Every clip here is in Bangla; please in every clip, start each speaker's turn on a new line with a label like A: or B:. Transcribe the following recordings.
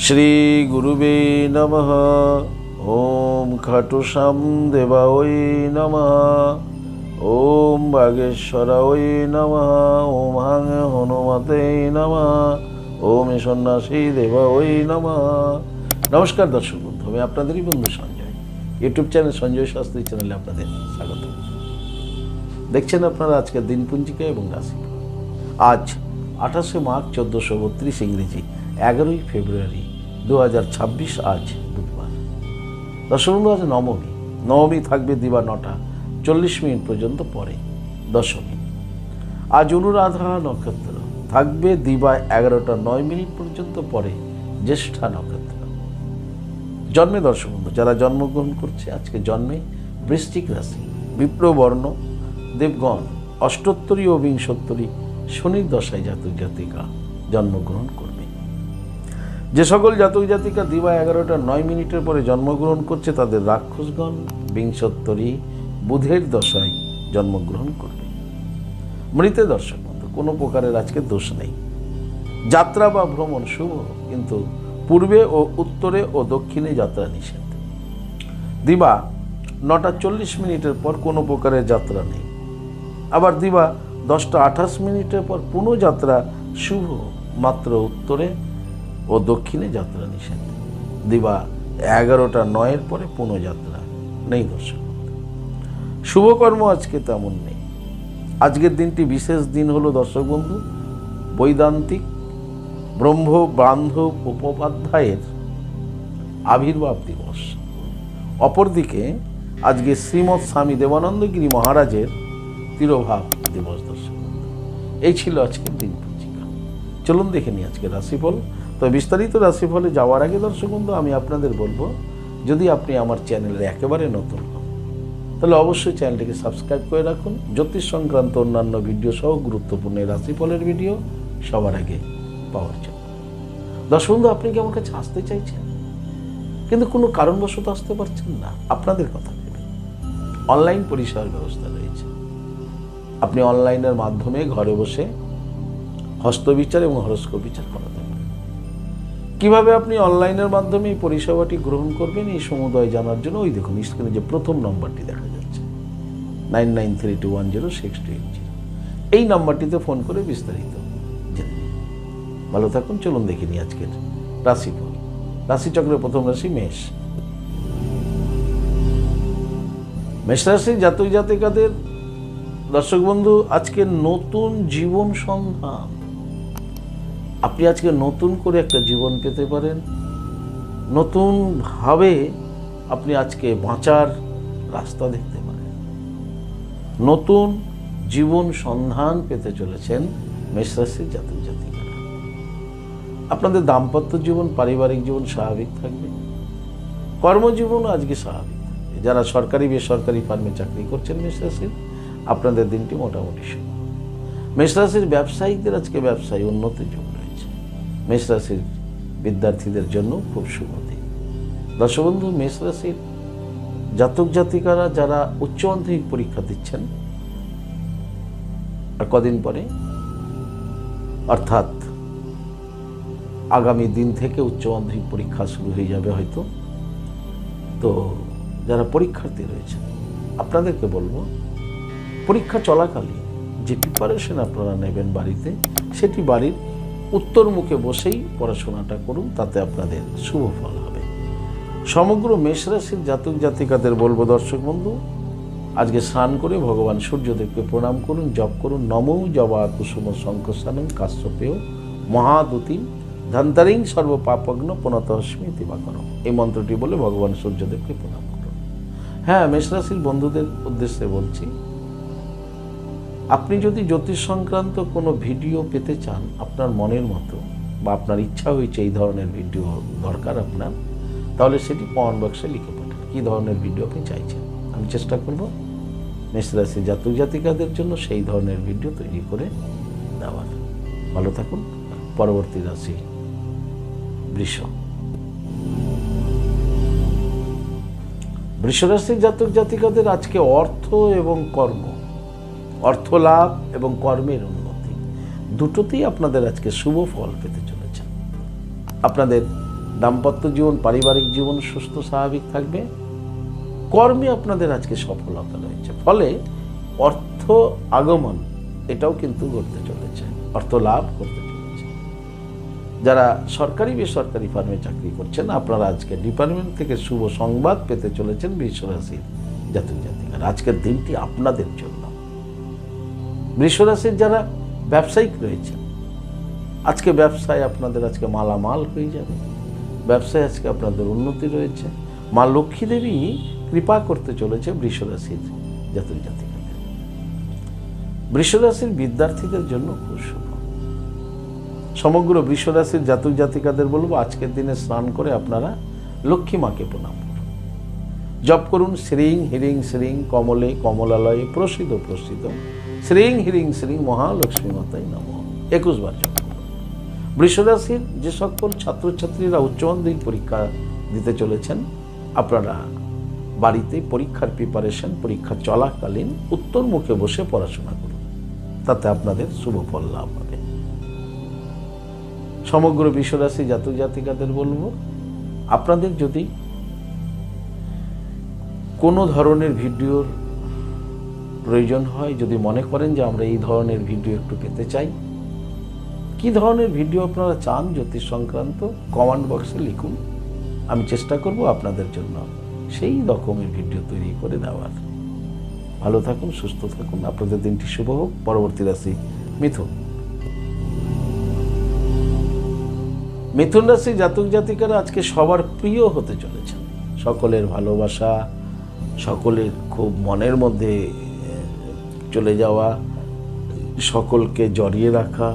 A: শ্রী গুরুবে নমঃ। ওম খাটুশ্যাম দেবায় নমঃ। ওম বাগেশ্বরায় নমঃ। ওম হাং হনুমতে নমঃ। ওম সন্ন্যাসী দেবায় নমঃ। নমস্কার দর্শক বন্ধু, আমি আপনাদেরই বন্ধু সঞ্জয়। ইউটিউব চ্যানেল সঞ্জয় শাস্ত্রী চ্যানেলে আপনাদের স্বাগত। দেখছেন আপনারা আজকের দিনপঞ্জিকা এবং রাশি। আজ 28শে মার্চ 1432 ইংরেজি, 11ই ফেব্রুয়ারি 2026, আজ বুধবার। দর্শক বন্ধু, আজ নবমী থাকবে দিবা 9টা 40 মিনিট পর্যন্ত, পরে দশমী। আজ অনুরাধা নক্ষত্র থাকবে দিবা 11টা 9 মিনিট পর্যন্ত, পরে জ্যেষ্ঠা নক্ষত্র। জন্মে দর্শক বন্ধু যারা জন্মগ্রহণ করছে আজকে জন্মে বৃশ্চিক রাশি, বিপ্রবর্ণ, দেবগণ, অষ্টোত্তরী ও বিংশোত্তরী শনির দশায় জাতক জাতিকা জন্মগ্রহণ করবে। যে সকল জাতক জাতিকা দিবা 11টা 9 মিনিটের পরে জন্মগ্রহণ করছে তাদের রাক্ষসগণ বিংশোত্তরী বুধের দশায় জন্মগ্রহণ করবে। মৃতে দর্শক বন্ধু কোনো প্রকারের আজকে দোষ নেই। যাত্রা বা ভ্রমণ শুভ, কিন্তু পূর্বে ও উত্তরে ও দক্ষিণে যাত্রা নিষেধ। দিবা 9টা 40 মিনিটের পর কোনো প্রকারের যাত্রা নেই। আবার দিবা 10টা 28 মিনিটের পর পুনঃ যাত্রা শুভ, মাত্র উত্তরে ও দক্ষিণে যাত্রা নিষেধ। দিবা 11টা 9-এর পরে পুনঃ যাত্রা নেই দর্শক। শুভকর্ম আজকে তেমন নেই। আজকের দিনটি বিশেষ দিন হলো দর্শক বন্ধু বৈদান্তিক ব্রহ্ম বান্ধব উপপাধ্যায়ের আবির্ভাব দিবস। অপরদিকে আজকে শ্রীমৎ স্বামী দেবানন্দগিরি মহারাজের তিরোভাব দিবস দর্শক। এই ছিল আজকের দিন পঞ্জিকা। চলুন দেখে নিই আজকের রাশিফল। তো বিস্তারিত রাশিফলে যাওয়ার আগে দর্শক বন্ধু আমি আপনাদের বলবো, যদি আপনি আমার চ্যানেলে একেবারে নতুন হন তাহলে অবশ্যই চ্যানেলটিকে সাবস্ক্রাইব করে রাখুন। জ্যোতিষ সংক্রান্ত অন্যান্য ভিডিও সহ গুরুত্বপূর্ণ রাশিফলের ভিডিও সবার আগে পাওয়ার জন্য। দর্শক বন্ধু, আপনি কি আমার কাছে আসতে চাইছেন কিন্তু কোনো কারণবশত আসতে পারছেন না? আপনাদের কথা ভেবে অনলাইন পরিষেবার ব্যবস্থা রয়েছে। আপনি অনলাইনের মাধ্যমে ঘরে বসে হস্তবিচার এবং হরস্কোপ বিচার করাতে পারেন। কিভাবে আপনি অনলাইনের মাধ্যমে এই পরিষেবাটি গ্রহণ করবেন এই সমুদয় জানার জন্য ওই দেখুন স্ক্রিনে যে প্রথম নম্বরটি দেখা যাচ্ছে 9932106280, এই নাম্বারটিতে ফোন করে বিস্তারিত জেনে নিন। ভালো থাকুন। চলুন দেখে নিই আজকের রাশিফল। রাশিচক্রের প্রথম রাশি মেষ। মেষ রাশির জাতক জাতিকাদের দর্শক বন্ধু আজকে নতুন জীবন সন্ধান। আপনি আজকে নতুন করে একটা জীবন পেতে পারেন। নতুনভাবে আপনি আজকে বাঁচার রাস্তা দেখতে পারেন। নতুন জীবন সন্ধান পেতে চলেছেন মেষ রাশির জাতক জাতিকারা। আপনাদের দাম্পত্য জীবন, পারিবারিক জীবন স্বাভাবিক থাকবে। কর্মজীবনও আজকে স্বাভাবিক থাকবে। যারা সরকারি বেসরকারি ফার্মে চাকরি করছেন মেষ রাশির, আপনাদের দিনটি মোটামুটি শুভ। মেষ রাশির ব্যবসায়িকদের আজকে ব্যবসায় উন্নতির যোগ রয়েছে। মেষ রাশির বিদ্যার্থীদের জন্য খুব শুভ দিন। দর্শক বন্ধু, মেষ রাশির জাতক জাতিকারা যারা উচ্চ মাধ্যমিক পরীক্ষা দিচ্ছেন, আর কদিন পরে অর্থাৎ আগামী দিন থেকে উচ্চ মাধ্যমিক পরীক্ষা শুরু হয়ে যাবে হয়তো। তো যারা পরীক্ষার্থী রয়েছেন আপনাদেরকে বলবো, পরীক্ষা চলাকালীন যে প্রিপারেশন আপনারা নেবেন বাড়িতে, সেটি বাড়ির উত্তর মুখে বসেই পড়াশোনাটা করুন, তাতে আপনাদের শুভ ফল হবে। সমগ্র মেষ রাশির জাতক জাতিকাদের বলবো দর্শক বন্ধু, আজকে স্নান করে ভগবান সূর্যদেবকে প্রণাম করুন, জপ করুন নমো জবা কুসুম শঙ্খস্থানং কাশ্যপেয় মহাদুতিম ধন্তরিং সর্বপাপগ্ন প্রণতস্মি দিবাকরম, এই মন্ত্রটি বলে ভগবান সূর্যদেবকে প্রণাম করুন। হ্যাঁ, মেষ রাশির বন্ধুদের উদ্দেশ্যে বলছি, আপনি যদি জ্যোতিষ সংক্রান্ত কোনো ভিডিও পেতে চান আপনার মনের মতো, বা আপনার ইচ্ছা হয়েছে এই ধরনের ভিডিও দরকার আপনার, তাহলে সেটি কমেন্ট বক্সে লিখে পাঠান কী ধরনের ভিডিও আপনি চাইছেন। আমি চেষ্টা করব মেষ রাশির জাতক জাতিকাদের জন্য সেই ধরনের ভিডিও তৈরি করে দেওয়ার। ভালো থাকুন। পরবর্তী রাশি বৃষ। বৃষ রাশির জাতক জাতিকাদের আজকে অর্থ এবং কর্ম, অর্থ লাভ এবং কর্মের উন্নতি দুটোতেই আপনাদের আজকে শুভ ফল পেতে চলেছে। আপনাদের দাম্পত্য জীবন, পারিবারিক জীবন সুস্থ স্বাভাবিক থাকবে। কর্মে আপনাদের আজকে সফলতা রয়েছে, ফলে অর্থ আগমন এটাও কিন্তু ঘটতে চলেছে, অর্থ লাভ করতে চলেছে। যারা সরকারি বেসরকারি ফার্মে চাকরি করছেন, আপনারা আজকে ডিপার্টমেন্ট থেকে শুভ সংবাদ পেতে চলেছেন বৃষ রাশির জাতক জাতিকারা। আজকের দিনটি আপনাদের জন্য। বৃষ রাশির যারা ব্যবসায়িক রয়েছে, আজকে ব্যবসায় আপনাদের আজকে মালামাল হয়ে যাবে। ব্যবসায় আজকে আপনাদের উন্নতি রয়েছে। মা লক্ষ্মী দেবী কৃপা করতে চলেছে বৃষ রাশির জাতক জাতিকাদের। বৃষ রাশির বিদ্যার্থীদের জন্য খুব শুভ। সমগ্র বৃষ রাশির জাতক জাতিকাদের বলবো, আজকের দিনে স্নান করে আপনারা লক্ষ্মী মাকে প্রণাম করুন। জপ করুন শ্রীং হিরিং শ্রীং কমলে কমলালয়ে প্রসিদ্ধ প্রসিদ্ধ শ্রীং হিরিং শ্রীং মহালক্ষ্মী মাতায় নমঃ 21 বার জপ করুন। বৃষ রাশির যে সকল ছাত্রছাত্রীরা উচ্চ মাধ্যমিক পরীক্ষা দিতে চলেছেন, আপনারা বাড়িতে পরীক্ষার প্রিপারেশন, পরীক্ষা চলাকালীন উত্তর মুখে বসে পড়াশোনা করুন, তাতে আপনাদের শুভ ফল লাভ হবে। সমগ্র বৃষ রাশি জাতক জাতিকাদের বলবো, আপনাদের যদি কোনো ধরনের ভিডিওর প্রয়োজন হয়, যদি মনে করেন যে আমরা এই ধরনের ভিডিও একটু পেতে চাই, কি ধরনের ভিডিও আপনারা চান জ্যোতিষ সংক্রান্ত, কমেন্ট বক্সে লিখুন। আমি চেষ্টা করব আপনাদের জন্য সেই রকমের ভিডিও তৈরি করে দেওয়ার। ভালো থাকুন, সুস্থ থাকুন, আপনাদের দিনটি শুভ হোক। পরবর্তী রাশি মিথুন। মিথুন রাশি জাতক জাতিকারা আজকে সবার প্রিয় হতে চলেছেন। সকলের ভালোবাসা, সকলের খুব মনের মধ্যে চলে যাওয়া, সকলকে জড়িয়ে রাখা,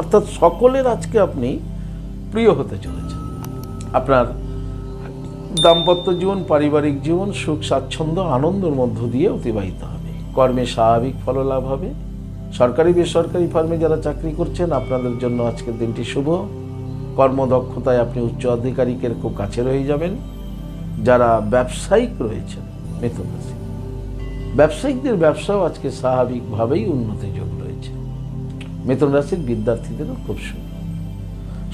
A: অর্থাৎ সকলের আজকে আপনি প্রিয় হতে চলেছেন। আপনার দাম্পত্য জীবন, পারিবারিক জীবন সুখ স্বাচ্ছন্দ্য আনন্দের মধ্য দিয়ে অতিবাহিত হবে। কর্মে স্বাভাবিক ফললাভ হবে। সরকারি বেসরকারি ফার্মে যারা চাকরি করছেন, আপনাদের জন্য আজকের দিনটি শুভ। কর্মদক্ষতায় আপনি উচ্চ আধিকারিকের খুব কাছে রয়ে যাবেন। যারা ব্যবসায়িক রয়েছেন মিথুন রাশি, ব্যবসায়িকদের ব্যবসাও আজকে স্বাভাবিকভাবেই উন্নতি যোগ রয়েছে। মিথুন রাশির বিদ্যার্থীদেরও খুব শুভ।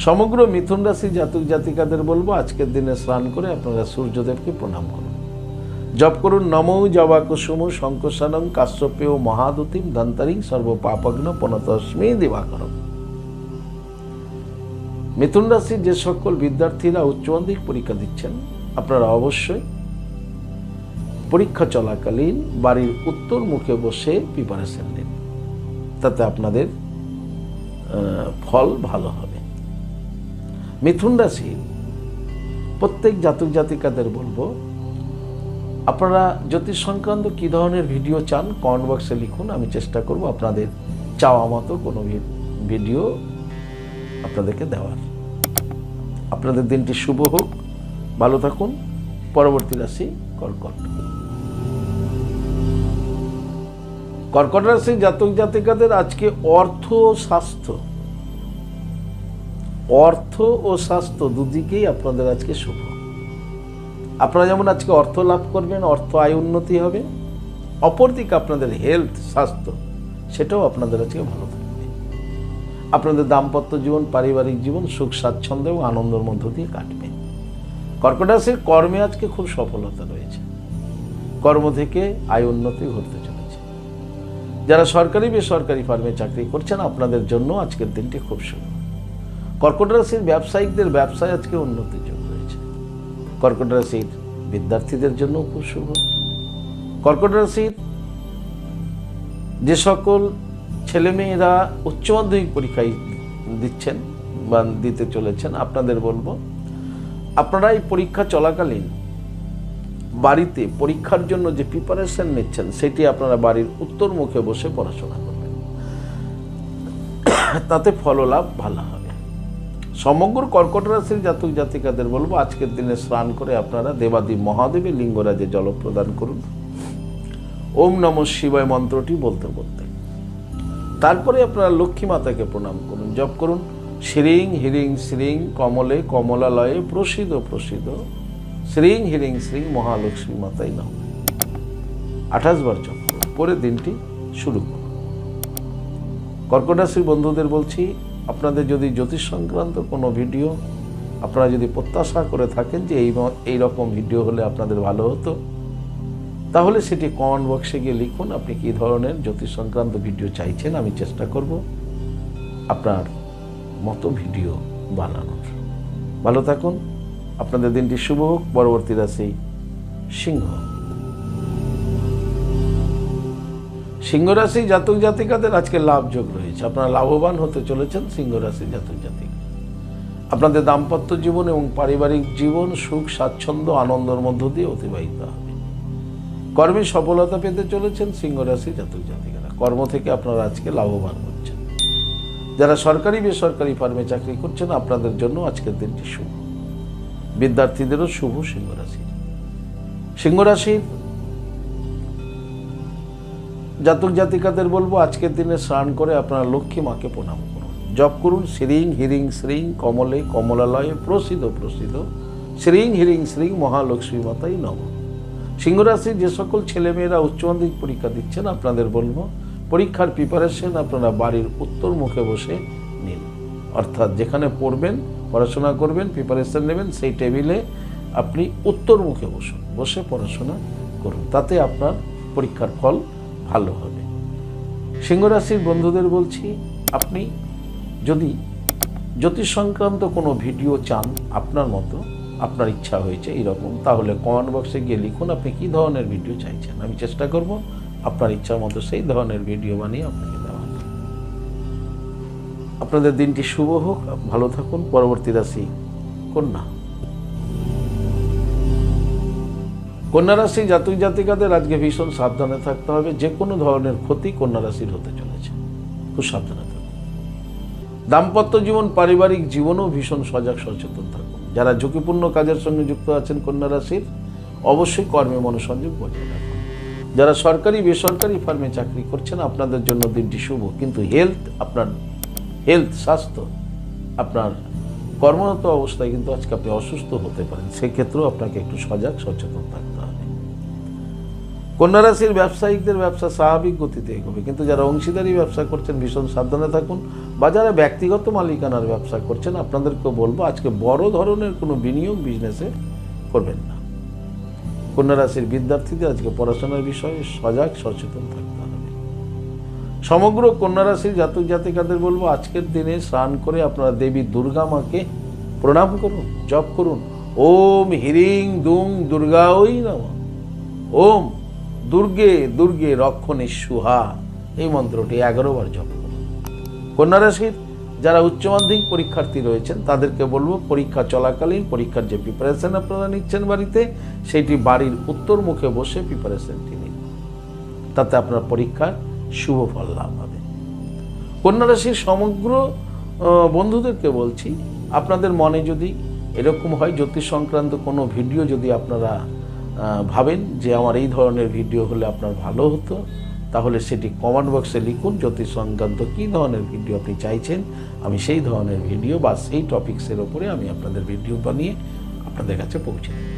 A: সমগ্র মিথুন রাশি জাতক জাতিকাদের বলবো, আজকের দিনে স্নান করে আপনারা সূর্যদেবকে প্রণাম করুন। জপ করুন নমো জবা কুসুম শঙ্কসানং কাশ্যপেয় মহাদুতিম ধন্তারিং সর্বপাপগ্ন পনতস্মে দিবাকরম। মিথুন রাশির যে সকল বিদ্যার্থীরা উচ্চ মাধ্যমিক পরীক্ষা দিচ্ছেন, আপনারা অবশ্যই পরীক্ষা চলাকালীন বাড়ির উত্তর মুখে বসে প্রিপারেশন নিন, তাতে আপনাদের ফল ভালো হবে। মিথুন রাশির প্রত্যেক জাতক জাতিকাদের বলবো, আপনারা জ্যোতিষ সংক্রান্ত কী ধরনের ভিডিও চান কমেন্ট বক্সে লিখুন। আমি চেষ্টা করব আপনাদের চাওয়া মতো কোনো ভিডিও আপনাদেরকে দেওয়ার। আপনাদের দিনটি শুভ হোক, ভালো থাকুন। পরবর্তী রাশি কর্কট। কর্কট রাশি জাতক জাতিকাদের আজকে অর্থ ও স্বাস্থ্য দুদিকেই আপনাদের আজকে শুভ। আপনারা যেমন আজকে অর্থ লাভ করবেন, অর্থ আয় উন্নতি হবে, অপরদিকে আপনাদের হেলথ, স্বাস্থ্য, সেটাও আপনাদের আজকে ভালো থাকবে। আপনাদের দাম্পত্য জীবন, পারিবারিক জীবন সুখ স্বাচ্ছন্দ্য এবং আনন্দের মধ্য দিয়ে কাটবে। কর্কট রাশির কর্মে আজকে খুব সফলতা রয়েছে। কর্ম থেকে আয় উন্নতি ঘটতে চলেছে। যারা সরকারি বেসরকারি ফার্মে চাকরি করছেন, আপনাদের জন্য আজকের দিনটি খুব শুভ। কর্কট রাশির ব্যবসায়িকদের ব্যবসায় আজকে উন্নতির যোগ রয়েছে। কর্কট রাশির বিদ্যার্থীদের জন্য খুব শুভ। কর্কট রাশির যে সকল ছেলেমেয়েরা উচ্চ মাধ্যমিক পরীক্ষায় দিচ্ছেন বা দিতে চলেছেন, আপনাদের বলবো, আপনারা এই পরীক্ষা চলাকালীন বাড়িতে পরীক্ষার জন্য যে প্রিপারেশন নিচ্ছেন, সেটি আপনারা বাড়ির উত্তর মুখে বসে পড়াশোনা করবেন, তাতে ফললাভ ভালো হবে। সমগ্র কর্কট রাশির জাতক জাতিকাদের বলবো, আজকের দিনে স্নান করে আপনারা দেবাদি মহাদেবের লিঙ্গরাজে জল প্রদান করুন। ওম নমঃ শিবায় মন্ত্রটি বলতে বলতে তারপরে আপনারা লক্ষ্মী মাতাকে প্রণাম করুন। জপ করুন শ্রীং হিরিং শ্রীং কমলে কমলালয়ে প্রসিদ্ধ প্রসিদ্ধ শ্রীং হিরিং শ্রীং মহালক্ষ্মী মাতাই নমঃ 28 বার জপ করুন। পরে দিনটি শুরু করুন। কর্কট রাশির বন্ধুদের বলছি, আপনাদের যদি জ্যোতিষ সংক্রান্ত কোনো ভিডিও আপনারা যদি প্রত্যাশা করে থাকেন যে এই রকম ভিডিও হলে আপনাদের ভালো হতো, তাহলে সেটি কমেন্ট বক্সে গিয়ে লিখুন আপনি কী ধরনের জ্যোতিষ সংক্রান্ত ভিডিও চাইছেন। আমি চেষ্টা করব আপনার মতো ভিডিও বানানোর। ভালো থাকুন, আপনাদের দিনটি শুভ হোক। পরবর্তী রাশি সিংহ। সিংহ রাশি জাতক জাতিকাদের আজকে লাভ যোগ রয়েছে, আপনারা লাভবান হতে চলেছেন। সিংহ রাশি জাতক জাতিকা, আপনাদের দাম্পত্য জীবন এবং পারিবারিক জীবন সুখ স্বাচ্ছন্দ্য আনন্দের মধ্য দিয়ে অতিবাহিত হবে। কর্মে সফলতা পেতে চলেছেন সিংহ রাশি জাতক জাতিকারা। কর্ম থেকে আপনারা আজকে লাভবান হচ্ছেন। যারা সরকারি বেসরকারি ফার্মে চাকরি করছেন আপনাদের জন্য আজকের দিনটি শুভ। বিদ্যার্থীদেরও শুভ। সিংহ রাশির জাতক জাতিকাদের বলবো আজকের দিনে স্নান করে আপনারা লক্ষ্মী মাকে প্রণাম করুন। জপ করুন শ্রীং হিরিং শ্রীং কমলে কমলালয়ে প্রসিদ্ধ প্রসিদ্ধ শ্রীং হিরিং শ্রীং মহালক্ষ্মী মাতাই নমঃ। সিংহ রাশির যে সকল ছেলেমেয়েরা উচ্চ মাধ্যমিক পরীক্ষা দিচ্ছেন আপনাদের বলবো পরীক্ষার প্রিপারেশন আপনারা বাড়ির উত্তর মুখে বসে নিন। অর্থাৎ যেখানে পড়বেন পড়াশোনা করবেন প্রিপারেশন নেবেন সেই টেবিলে আপনি উত্তর মুখে বসে পড়াশোনা করুন, তাতে আপনার পরীক্ষার ফল ভালো হবে। সিংহ রাশির বন্ধুদের বলছি আপনি যদি জ্যোতিষ সংক্রান্ত কোনো ভিডিও চান আপনার মতো, আপনার ইচ্ছা হয়েছে এইরকম, তাহলে কমেন্ট বক্সে গিয়ে লিখুন আপনি কী ধরনের ভিডিও চাইছেন। আমি চেষ্টা করব আপনার ইচ্ছা মতো সেই ধরনের ভিডিও বানিয়ে আপনাকে দেওয়া। আপনাদের দিনটি শুভ হোক, ভালো থাকুন। পরবর্তী রাশি কন্যা। কন্যা রাশি জাতক জাতিকাদের আজকে ভীষণ সাবধানে থাকতে হবে। যে কোনো ধরনের ক্ষতি কন্যা রাশির হতে চলেছে, খুব সাবধানে থাকুন। দাম্পত্য জীবন পারিবারিক জীবনেও ভীষণ সজাগ সচেতন থাকুন। যারা ঝুঁকিপূর্ণ কাজের সঙ্গে যুক্ত আছেন কন্যা রাশির অবশ্যই কর্মে মনোসংযোগ বজায় রাখুন। যারা সরকারি বেসরকারি ফার্মে চাকরি করছেন আপনাদের জন্য দিনটি শুভ, কিন্তু আপনার স্বাস্থ্য আপনার কর্মরত অবস্থায় কিন্তু আজকে আপনি অসুস্থ হতে পারেন, সেক্ষেত্রেও আপনাকে একটু সজাগ সচেতন থাকতে হবে। কন্যা রাশির ব্যবসায়িকদের ব্যবসা স্বাভাবিক গতিতে এগোবে, কিন্তু যারা অংশীদারি ব্যবসা করছেন ভীষণ সাবধানে থাকুন। বা যারা ব্যক্তিগত মালিকানার ব্যবসা করছেন আপনাদেরকে বলবো আজকে বড় ধরনের কোনো বিনিয়োগ বিজনেসে করবেন না। কন্যা রাশির বিদ্যার্থীদের আজকে পড়াশোনার বিষয়ে সজাগ সচেতন থাকতে হবে। সমগ্র কন্যা রাশির জাতক জাতিকাদের বলবো আজকের দিনে স্নান করে আপনারা দেবী দুর্গা মাকে প্রণাম করুন, জপ করুন ওম হিরিং দুং দুর্গাই নমঃ। ওম দুর্গে দুর্গে রক্ষণে সুহা, এই মন্ত্রটি 11 বার জপ করুন। কন্যা রাশির যারা উচ্চ মাধ্যমিক পরীক্ষার্থী রয়েছেন তাদেরকে বলবো পরীক্ষা চলাকালীন পরীক্ষার যে প্রিপারেশন আপনারা নিচ্ছেন বাড়িতে, সেইটি বাড়ির উত্তর মুখে বসে প্রিপারেশনটি নিন, তাতে আপনার পরীক্ষার শুভ ফল লাভ হবে। কন্যা রাশির সমগ্র বন্ধুদেরকে বলছি আপনাদের মনে যদি এরকম হয় জ্যোতিষ সংক্রান্ত কোনো ভিডিও যদি আপনারা ভাবেন যে আমার এই ধরনের ভিডিও হলে আপনার ভালো হতো, তাহলে সেটি কমেন্ট বক্সে লিখুন জ্যোতিষ সংক্রান্ত কী ধরনের ভিডিও আপনি চাইছেন। আমি সেই ধরনের ভিডিও বা সেই টপিক্সের ওপরে আমি আপনাদের ভিডিও বানিয়ে আপনাদের কাছে পৌঁছে দেব।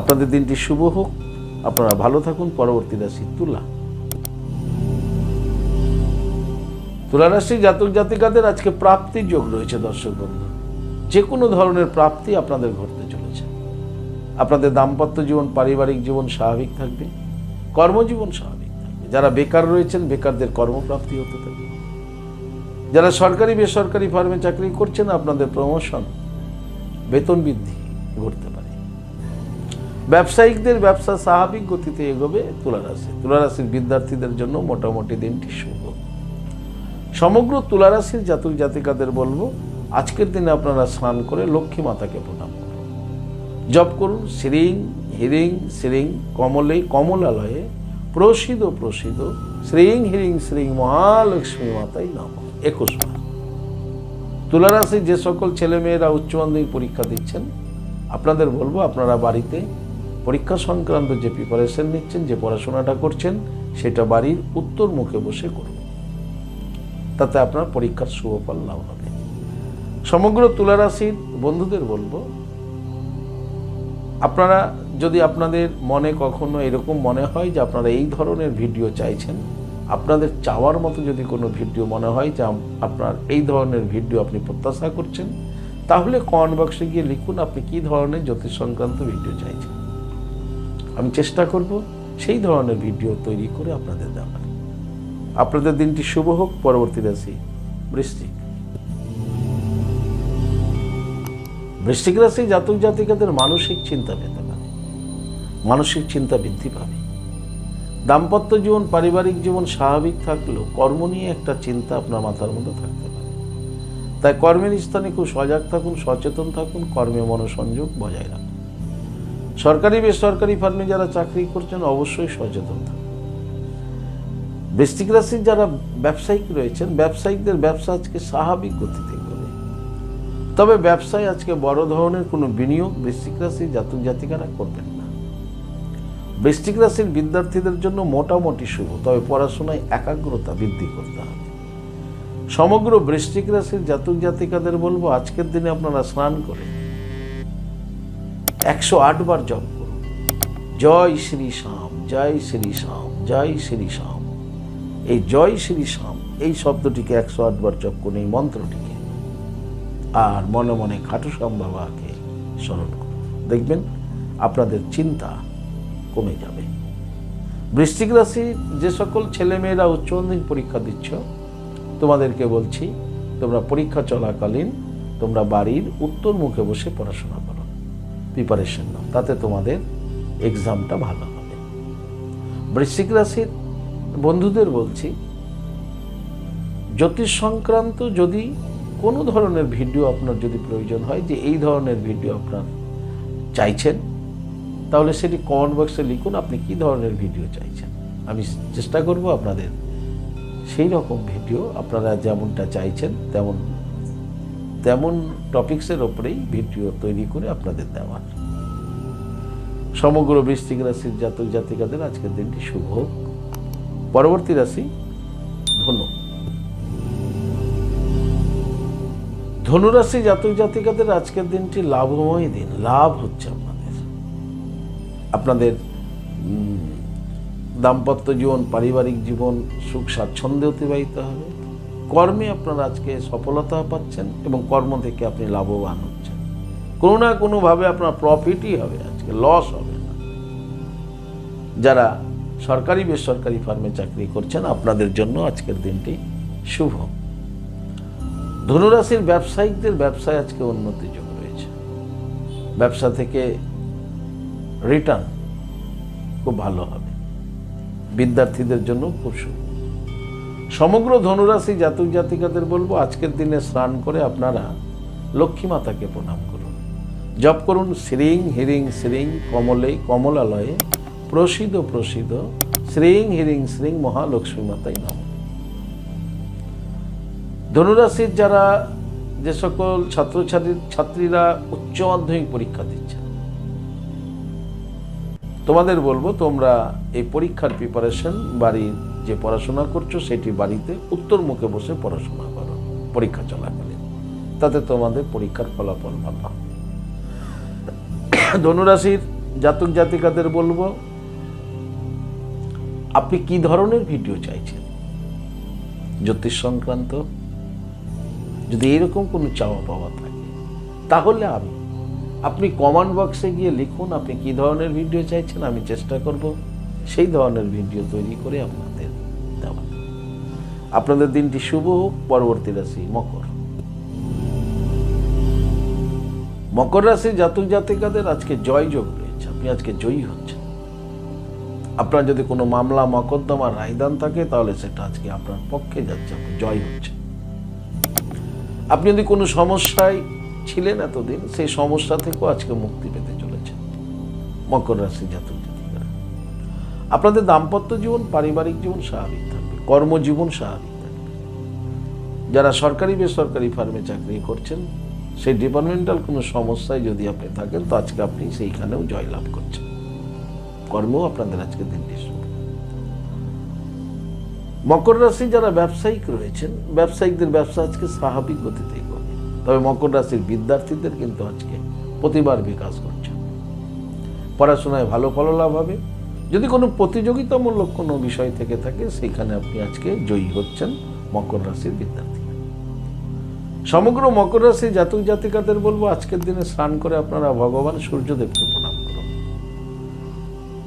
A: আপনাদের দিনটি শুভ হোক, আপনারা ভালো থাকুন। পরবর্তী রাশি তুলা। তুলা রাশি জাতক জাতিকাদের আজকে প্রাপ্তির যোগ রয়েছে। দর্শক বন্ধু, যে কোনো ধরনের প্রাপ্তি আপনাদের ঘটতে চলেছে। আপনাদের দাম্পত্য জীবন পারিবারিক জীবন স্বাভাবিক থাকবে, কর্মজীবন স্বাভাবিক থাকবে। যারা বেকার রয়েছেন বেকারদের কর্মপ্রাপ্তি হতে থাকবে। যারা সরকারি বেসরকারি ফার্মে চাকরি করছেন আপনাদের প্রমোশন বেতন বৃদ্ধি ঘটতে পারে। ব্যবসায়িকদের ব্যবসা স্বাভাবিক গতিতে এগোবে। তুলা রাশির বিদ্যার্থীদের জন্য মোটামুটি দিনটি শুভ। সমগ্র তুলা রাশির জাতক জাতিকাদের বলবো আজকের দিনে আপনারা স্নান করে লক্ষ্মী মাতাকে প্রণাম করুন, জপ করুন শ্রীং হিরিং শ্রীং কমলে কমলালয়ে প্রসিদ্ধ প্রসিদ্ধ শ্রীং হিরিং শ্রীং মহালক্ষ্মী মাতাই নমঃ 21 বার। তুলা রাশির যে সকল ছেলেমেয়েরা উচ্চ মাধ্যমিক পরীক্ষা দিচ্ছেন আপনাদের বলবো আপনারা বাড়িতে পরীক্ষা সংক্রান্ত যে প্রিপারেশন নিচ্ছেন, যে পড়াশোনাটা করছেন সেটা বাড়ির উত্তর মুখে বসে করুন, তাতে আপনার পরীক্ষার শুভ ফল লাভ হবে। সমগ্র তুলা রাশির বন্ধুদের বলবো আপনারা যদি আপনাদের মনে কখনো এরকম মনে হয় যে আপনারা এই ধরনের ভিডিও চাইছেন, আপনাদের চাওয়ার মতো যদি কোনো ভিডিও মনে হয় যে আপনার এই ধরনের ভিডিও আপনি প্রত্যাশা করছেন, তাহলে কমেন্ট বক্সে গিয়ে লিখুন আপনি কী ধরনের জ্যোতিষ সংক্রান্ত ভিডিও চাইছেন। আমি চেষ্টা করব সেই ধরনের ভিডিও তৈরি করে আপনাদের দেওয়ার। আপনাদের দিনটি শুভ হোক। পরবর্তী রাশি বৃশ্চিক। বৃশ্চিক রাশি জাতক জাতিকাদের মানসিক চিন্তা পেতে পারে, মানসিক চিন্তা বৃদ্ধি পাবে। দাম্পত্য জীবন পারিবারিক জীবন স্বাভাবিক থাকলেও কর্ম নিয়ে একটা চিন্তা আপনার মাথার মধ্যে থাকতে পারে। তাই কর্মের স্থানে খুব সজাগ থাকুন, সচেতন থাকুন, কর্মে মনোসংযোগ বজায় রাখুন। সরকারি বেসরকারি ফার্মে যারা চাকরি করছেন অবশ্যই সচেতন থাকুন। বৃশ্চিক রাশির যারা ব্যবসায়িক রয়েছেন, ব্যবসায়িকদের ব্যবসা আজকে স্বাভাবিক গতিতে করবে। তবে ব্যবসায় আজকে বড় ধরনের কোনো বিনিয়োগ বৃশ্চিক রাশির জাতক জাতিকারা করবেন না। বৃশ্চিক রাশির বিদ্যার্থীদের জন্য মোটামুটি শুভ, তবে পড়াশোনায় একাগ্রতা বৃদ্ধি করতে হবে। সমগ্র বৃশ্চিক রাশির জাতক জাতিকাদের বলবো আজকের দিনে আপনারা স্নান করে 108 বার জপ করুন, জয় শ্রী শ্যাম, জয় শ্রী শ্যাম, জয় শ্রী শ্যাম। এই জয় শ্রী শ্যাম এই শব্দটিকে 108 বার জপ করুন, এই মন্ত্রটিকে। আর মনে মনে খাটু শ্যাম বাবাকে স্মরণ করুন, দেখবেন আপনাদের চিন্তা কমে যাবে। বৃশ্চিক রাশি যে সকল ছেলেমেয়েরা উচ্চ মাধ্যমিক পরীক্ষা দিচ্ছ, তোমাদেরকে বলছি তোমরা পরীক্ষা চলাকালীন তোমরা বাড়ির উত্তর মুখে বসে পড়াশোনা করো, প্রিপারেশন নাও, তাতে তোমাদের এক্সামটা ভালো হবে। বৃশ্চিক রাশির বন্ধুদের বলছি জ্যোতিষ সংক্রান্ত যদি কোনো ধরনের ভিডিও আপনার যদি প্রয়োজন হয়, যে এই ধরনের ভিডিও আপনার চাইছেন, তাহলে সেটি কমেন্ট বক্সে লিখুন আপনি কী ধরনের ভিডিও চাইছেন। আমি চেষ্টা করব আপনাদের সেই রকম ভিডিও আপনারা যেমনটা চাইছেন তেমন টপিক্সের ওপরেই ভিডিও তৈরি করে আপনাদের দেওয়ার। সমগ্র বৃশ্চিক রাশির জাতক জাতিকাদের আজকের দিনটি শুভ হোক। পরবর্তী রাশি ধনু। ধনুরাশি জাতক জাতিকাদের আজকের দিনটি লাভময় দিন, লাভ হচ্ছে আপনাদের দাম্পত্য জীবন পারিবারিক জীবন সুখ স্বাচ্ছন্দ্যে অতিবাহিত হবে। কর্মে আপনারা আজকে সফলতা পাচ্ছেন এবং কর্ম থেকে আপনি লাভবান হচ্ছেন। কোনো না কোনোভাবে আপনার প্রফিটই হবে, আজকে লস হবে না। যারা সরকারি বেসরকারি ফার্মে চাকরি করছেন আপনাদের জন্য আজকের দিনটি শুভ। ধনুরাশির ব্যবসায়িকদের ব্যবসায় আজকে উন্নতি যোগ রয়েছে, ব্যবসা থেকে রিটার্ন খুব ভালো হবে। বিদ্যার্থীদের জন্য খুব শুভ। সমগ্র ধনুরাশি জাতক জাতিকাদের বলবো আজকের দিনে স্নান করে আপনারা লক্ষ্মী মাতাকে প্রণাম করুন, জপ করুন শ্রীং হিরিং শ্রীং কমলে কমলালয়ে প্রসিদ্ধ প্রসিদ্ধ শ্রীং হিরিং শ্রীং মহালক্ষ্মী মাতাই নমঃ। ধনুরাশির যারা যে সকল ছাত্রীরা উচ্চ মাধ্যমিক পরীক্ষা দিচ্ছে, তোমাদের বলবো তোমরা এই পরীক্ষার প্রিপারেশন বাড়ির যে পড়াশোনা করছো সেটি বাড়িতে উত্তর মুখে বসে পড়াশোনা করো পরীক্ষা চলাকালীন, তাতে তোমাদের পরীক্ষার ফলাফল ভালো হবে। ধনুরাশির জাতক জাতিকাদের বলবো আপনি কি ধরনের ভিডিও চাইছেন জ্যোতিষ সংক্রান্ত। যদি এরকম কোনো চাওয়া পাওয়া থাকে তাহলে আপনি কমেন্ট বক্সে গিয়ে লিখুন আপনি কি ধরনের ভিডিও চাইছেন। আমি চেষ্টা করব সেই ধরনের ভিডিও তৈরি করে আপনাদের দেওয়া। আপনাদের দিনটি শুভ হোক। পরবর্তী রাশি মকর। মকর রাশির জাতক জাতিকাদের আজকে জয় যোগ রয়েছে, আপনি আজকে জয়ী হচ্ছেন। আপনার যদি কোনো মামলা মকদ্দমা রায়দান থাকে তাহলে সেটা আজকে আপনার পক্ষে যাচ্ছে, আপনি জয় হচ্ছেন। আপনি যদি কোনো সমস্যায় ছিলেন এতদিন, সেই সমস্যা থেকেও আজকে মুক্তি পেতে চলেছেন মকর রাশি জাতক জাতিকারা। আপনাদের দাম্পত্য জীবন পারিবারিক জীবন স্বাভাবিক থাকবে, কর্মজীবন স্বাভাবিক থাকবে। যারা সরকারি বেসরকারি ফার্মে চাকরি করছেন, সেই ডিপার্টমেন্টাল কোনো সমস্যায় যদি আপনি থাকেন তো আজকে আপনি সেইখানেও জয়লাভ করছেন। কর্মেও আপনাদের আজকে দিনটি শুভ। মকর রাশি যারা ব্যবসায়িক রয়েছেন, ব্যবসায়িকদের ব্যবসা আজকে স্বাভাবিক গতিতে করবে। তবে মকর রাশির বিদ্যার্থীদের কিন্তু আজকে প্রতিবার বিকাশ করছে, পড়াশোনায় ভালো ফলালাভ হবে। যদি কোনো প্রতিযোগিতামূলক কোনো বিষয় থেকে থাকে সেইখানে আপনি আজকে জয়ী হচ্ছেন মকর রাশির বিদ্যার্থী। সমগ্র মকর রাশি জাতক জাতিকাদের বলবো আজকের দিনে স্নান করে আপনারা ভগবান সূর্যদেবকে প্রণাম করুন,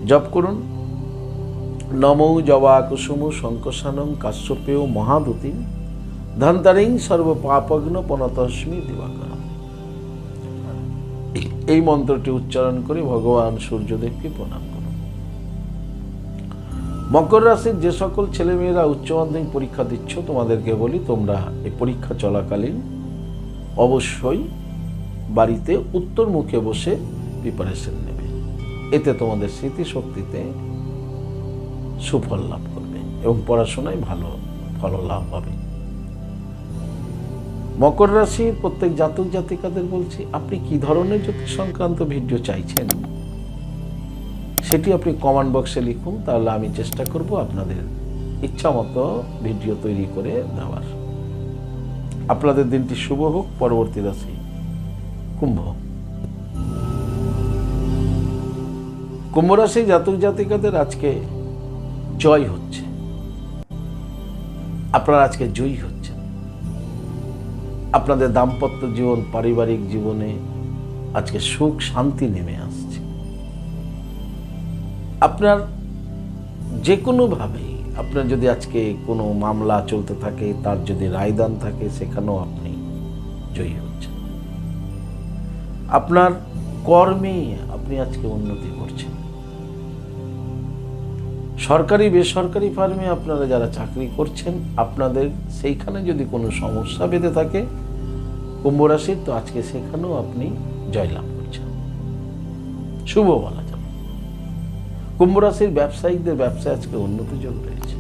A: জপ করুন নমো জবা কুসুম শঙ্কশানং কাশ্যপেয় মহাদূতিং ধন্তারিং সর্ব পাপগ্ন পনতস্মি দিবাকরম। এই মন্ত্রটি উচ্চারণ করে ভগবান সূর্যদেবকে প্রণাম করুন। মকর রাশির যে সকল ছেলেমেয়েরা উচ্চ মাধ্যমিক পরীক্ষা দিচ্ছ তোমাদেরকে বলি, তোমরা এই পরীক্ষা চলাকালীন অবশ্যই বাড়িতে উত্তর মুখে বসে প্রিপারেশন নেবে। এতে তোমাদের স্মৃতিশক্তিতে সুফল লাভ করবে এবং পড়াশোনায় ভালো ফল লাভ হবে। মকর রাশির প্রত্যেক জাতক জাতিকাদের বলছি, আপনি কি ধরনের জ্যোতিষ সংক্রান্ত ভিডিও চাইছেন সেটি আপনি কমেন্ট বক্সে লিখুন, তাহলে আমি চেষ্টা করব আপনাদের ইচ্ছা মতো ভিডিও তৈরি করে দেওয়ার। আপনাদের দিনটি শুভ হোক। পরবর্তী রাশি কুম্ভ। কুম্ভ রাশি জাতক জাতিকাদের আজকে জয় হচ্ছে, আপনারা আজকে জয়ী হচ্ছেন। আপনাদের দাম্পত্য জীবন, পারিবারিক জীবনে আজকে সুখ শান্তি নেমে আসছে। আপনার যে কোনোভাবেই আপনার যদি আজকে কোনো মামলা চলতে থাকে, তার যদি রায়দান থাকে, সেখানেও আপনি জয়ী হচ্ছেন। আপনার কর্মে আপনি আজকে উন্নতি করছেন। সরকারি বেসরকারি ফার্মে আপনারা যারা চাকরি করছেন, আপনাদের সেইখানে যদি কোনো সমস্যা বেঁধে থাকে কুম্ভ রাশির, তো আজকে সেখানেও আপনি জয়লাভ করছেন, শুভ বলা যাবে। কুম্ভ রাশির ব্যবসায়িকদের ব্যবসায় আজকে উন্নতি যোগ রয়েছে।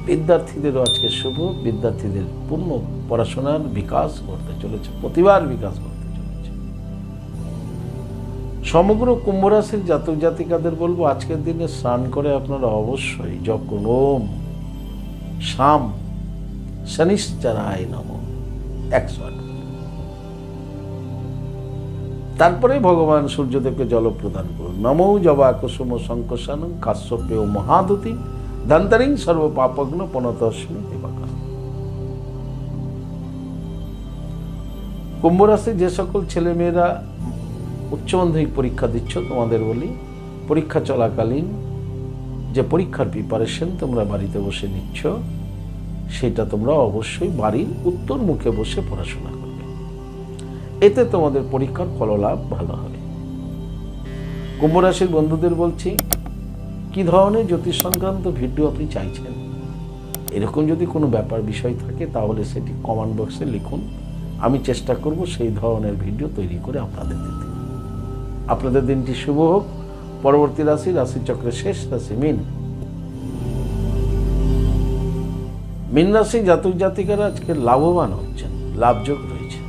A: বিদ্যার্থীদেরও আজকে শুভ, বিদ্যার্থীদের পূর্ণ পড়াশোনার বিকাশ করতে চলেছে, প্রতিভার বিকাশ করতে চলেছে। সমগ্র কুম্ভ রাশির জাতক জাতিকাদের বলবো আজকের দিনে স্নান করে আপনারা অবশ্যই জপ করুন ওম শাম শনিশ্চরায় নমঃ 108। তারপরে ভগবান সূর্যদেবকে জল প্রদান করুন। নমো জবা কুসুম শঙ্কশানং কাশ্যপেয় মহাদূতিং ধন্তারিং সর্ব পাপগ্ন পনতস্মি দিবাকরম। কুম্ভ রাশি যে সকল ছেলেমেয়েরা উচ্চ মাধ্যমিক পরীক্ষা দিচ্ছ তোমাদের বলি, পরীক্ষা চলাকালীন যে পরীক্ষার প্রিপারেশন তোমরা বাড়িতে বসে নিচ্ছ, সেটা তোমরা অবশ্যই বাড়ির উত্তর মুখে বসে পড়াশোনা করবে। এতে তোমাদের পরীক্ষার ফললাভ ভালো হবে। কুম্ভ রাশির বন্ধুদের বলছি, কি ধরনের জ্যোতিষ সংক্রান্ত ভিডিও আপনি চাইছেন, এরকম যদি কোনো ব্যাপার বিষয় থাকে তাহলে সেটি কমেন্ট বক্সে লিখুন, আমি চেষ্টা করব সেই ধরনের ভিডিও তৈরি করে আপনাদের দিতে। আপনাদের দিনটি শুভ হোক। পরবর্তী রাশি রাশিচক্রের শেষ রাশি মীন। মীন রাশি জাতক জাতিকারা আজকে লাভবান হচ্ছেন, লাভযোগ রয়েছে।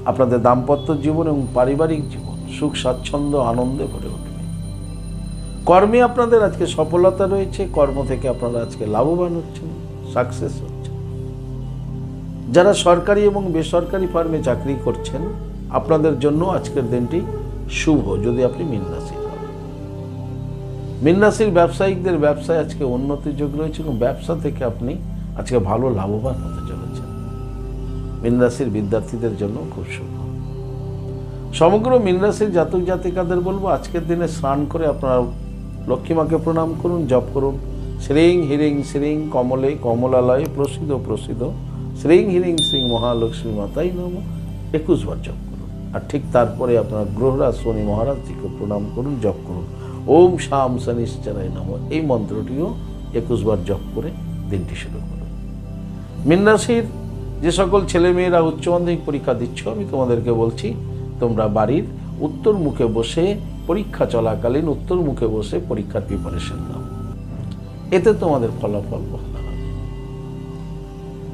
A: আপনাদের দাম্পত্য জীবন এবং পারিবারিক জীবন সুখ স্বাচ্ছন্দ্য আনন্দে ভরে উঠবে। কর্মে আপনাদের আজকে সফলতা রয়েছে, কর্ম থেকে আপনারা আজকে লাভবান হচ্ছেন, সাকসেস হচ্ছেন। যারা সরকারি এবং বেসরকারি ফার্মে চাকরি করছেন, আপনাদের জন্য আজকের দিনটি শুভ যদি আপনি মীন রাশির হন। মীন রাশির ব্যবসায়িকদের ব্যবসায় আজকে উন্নতির যোগ রয়েছে এবং ব্যবসা থেকে আপনি আজকে ভালো লাভবান হতে চলেছেন। মীন রাশির বিদ্যার্থীদের জন্য খুব শুভ। সমগ্র মীন রাশির জাতক জাতিকাদের বলবো আজকের দিনে স্নান করে আপনারা লক্ষ্মীমাকে প্রণাম করুন, জপ করুন শ্রীং হিরিং শ্রীং কমলে কমলালয়ে প্রসিদ্ধ প্রসিদ্ধ শ্রীং হিরিং শ্রীং মহালক্ষ্মী মাতাই নমঃ 21 বার জপ করুন। আর ঠিক তারপরে আপনার গ্রহরাজ শনি মহারাজজিকে প্রণাম করুন, জপ করুন ওম শাম শনিশ্চরায় নমঃ। এই মন্ত্রটিও 21 বার জপ করে দিনটি শুরু করুন। মীন রাশির যে সকল ছেলেমেয়েরা উচ্চ মাধ্যমিক পরীক্ষা দিচ্ছ, আমি তোমাদেরকে বলছি তোমরা বাড়ির উত্তর মুখে বসে পরীক্ষা চলাকালীন উত্তর মুখে বসে পরীক্ষার প্রিপারেশন নাও, এতে তোমাদের ফলাফল ভালো হবে।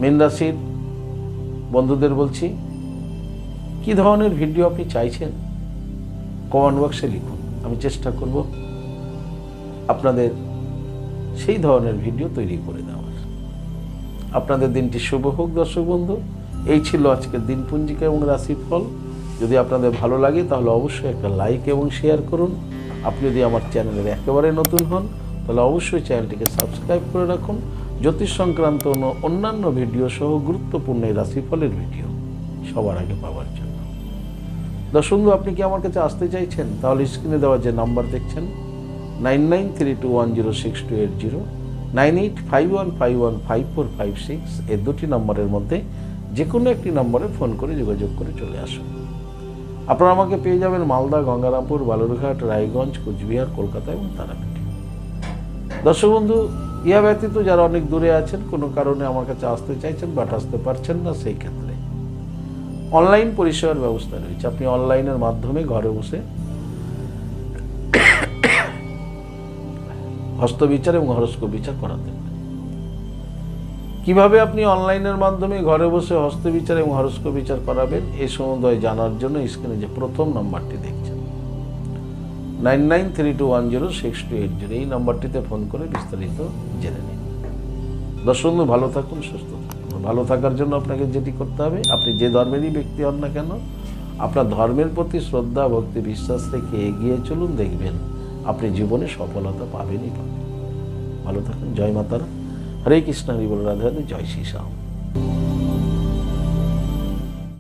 A: মীন রাশির বন্ধুদের বলছি, কি ধরনের ভিডিও আপনি চাইছেন কমেন্ট বক্সে লিখুন, আমি চেষ্টা করব আপনাদের সেই ধরনের ভিডিও তৈরি করে দেওয়ার। আপনাদের দিনটি শুভ হোক দর্শক বন্ধু। এই ছিল আজকের দিন পঞ্জিকা এবং রাশিফল। যদি আপনাদের ভালো লাগে তাহলে অবশ্যই একটা লাইক এবং শেয়ার করুন। আপনি যদি আমার চ্যানেলের একেবারে নতুন হন তাহলে অবশ্যই চ্যানেলটিকে সাবস্ক্রাইব করে রাখুন। জ্যোতিষ সংক্রান্ত অন্যান্য ভিডিও সহ গুরুত্বপূর্ণ এই রাশিফলের ভিডিও সবার আগে পাওয়ার জন্য দর্শক বন্ধু, আপনি কি আমার কাছে আসতে চাইছেন? তাহলে স্ক্রিনে দেওয়া যে নাম্বার দেখছেন 9932106280, 9851515456, এই দুটি নম্বরের মধ্যে যে কোনো একটি নম্বরে ফোন করে যোগাযোগ করে চলে আসুন। আপনারা আমাকে পেয়ে যাবেন মালদা, গঙ্গারামপুর, বালুরঘাট, রায়গঞ্জ, কুচবিহার, কলকাতা এবং তারাপীঠে। দর্শক বন্ধু, ইহা ব্যতীত যারা অনেক দূরে আছেন, কোনো কারণে আমার কাছে আসতে চাইছেন বাট আসতে পারছেন না, সেই ক্ষেত্রে অনলাইন পরিষেবার ব্যবস্থা রয়েছে। আপনি অনলাইনের মাধ্যমে ঘরে বসে হস্তবিচার এবং হরস্কোপ বিচার করাতে পারেন। কিভাবে আপনি অনলাইনের মাধ্যমে ঘরে বসে হস্তবিচার এবং হরস্কোপ বিচার করাবেন এই সম্বন্ধে জানার জন্য স্ক্রিনে যে প্রথম নাম্বারটি দেখছেন 9932106280, এই নাম্বারটিতে ফোন করে বিস্তারিত জেনে নিন। দর্শক বন্ধু, ভালো থাকুন, সুস্থ থাকুন। ভালো থাকার জন্য আপনাকে যেটি করতে হবে, আপনি যে ধর্মেরই ব্যক্তি হন না কেন, আপনার ধর্মের প্রতি শ্রদ্ধা, ভক্তি, বিশ্বাস রেখে এগিয়ে চলুন, দেখবেন আপনি জীবনে সফলতা পাবেনই পাবেন। ভালো থাকুন। জয় মাতারা। হরে কৃষ্ণ, হরি বল, রাধে রাধে, জয় শ্রী শ্যাম।